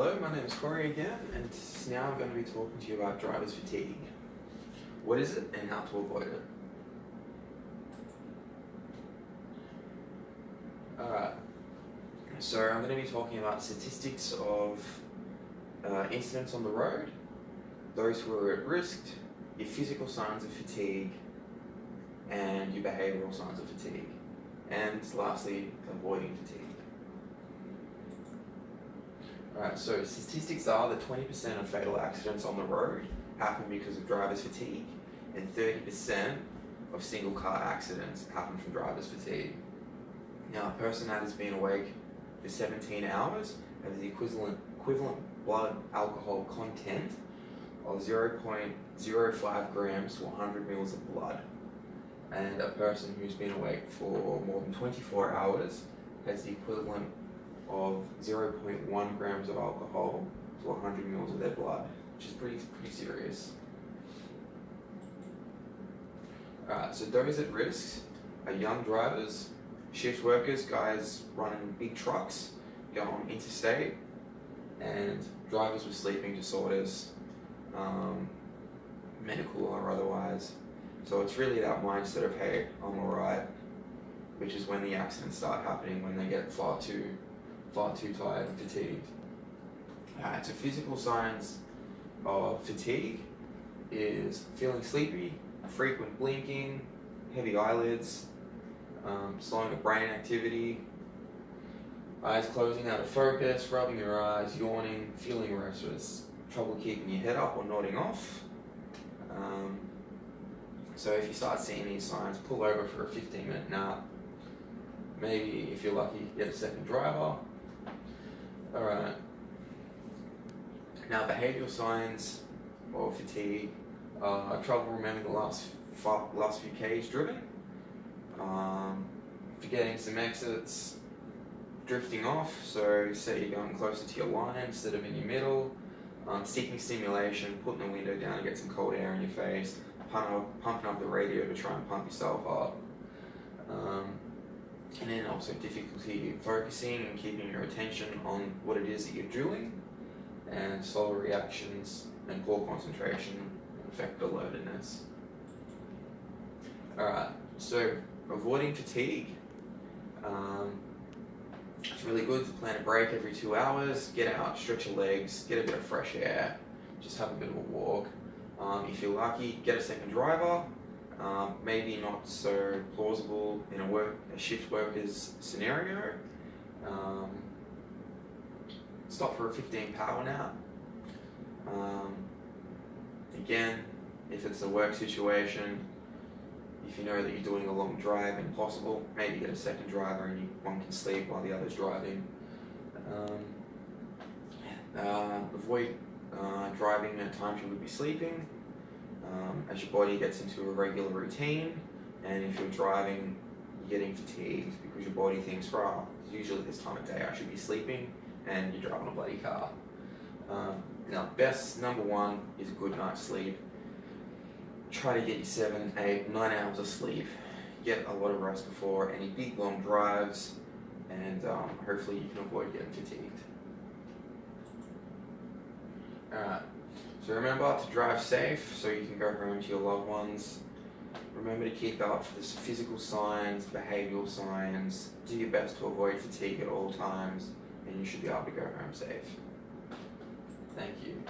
Hello, my name is Corey again, and now I'm going to be talking to you about driver's fatigue. What is it and how to avoid it? Alright, so I'm going to be talking about statistics of incidents on the road, those who are at risk, your physical signs of fatigue, and your behavioural signs of fatigue, and lastly, avoiding fatigue. Alright, so statistics are that 20% of fatal accidents on the road happen because of driver's fatigue, and 30% of single car accidents happen from driver's fatigue. Now, a person that has been awake for 17 hours has the equivalent blood alcohol content of 0.05 grams to 100 mils of blood. And a person who's been awake for more than 24 hours has the equivalent of 0.1 grams of alcohol to 100 mils of their blood, which is pretty serious. Alright, so those at risk are young drivers, shift workers, guys running big trucks, going interstate, and drivers with sleeping disorders, medical or otherwise. So it's really that mindset of, hey, I'm alright, which is when the accidents start happening, when they get far too tired and fatigued. Alright, so physical signs of fatigue is feeling sleepy, frequent blinking, heavy eyelids, slowing of brain activity, eyes closing out of focus, rubbing your eyes, yawning, feeling restless, trouble keeping your head up or nodding off. So if you start seeing these signs, pull over for a 15-minute nap. Maybe, if you're lucky, get a second driver. Alright. Now, behavioural signs of fatigue are trouble remembering the last few Ks driven, forgetting some exits, drifting off, so say you're going closer to your line instead of in your middle, seeking stimulation, putting the window down to get some cold air in your face, pumping up the radio to try and pump yourself up. And then also difficulty focusing and keeping your attention on what it is that you're doing, and slower reactions and poor concentration affect alertness. Alright, so avoiding fatigue. It's really good to plan a break every 2 hours, get out, stretch your legs, get a bit of fresh air, just have a bit of a walk. If you're lucky, get a second driver. Maybe not so plausible in a shift worker's scenario. Stop for a 15 power nap. Again, if it's a work situation, if you know that you're doing a long drive and possible, maybe get a second driver and one can sleep while the other's driving. Avoid driving at times you would be sleeping, as your body gets into a regular routine, and if you're driving, you're getting fatigued because your body thinks, wow, usually this time of day I should be sleeping, and you're driving a bloody car. Now, best number one is a good night's sleep. Try to get your 7, 8, 9 hours of sleep. Get a lot of rest before any big long drives, and hopefully you can avoid getting fatigued. Alright, so remember to drive safe so you can go home to your loved ones. Remember to keep up for the physical signs, behavioural signs. Do your best to avoid fatigue at all times, and you should be able to go home safe. Thank you.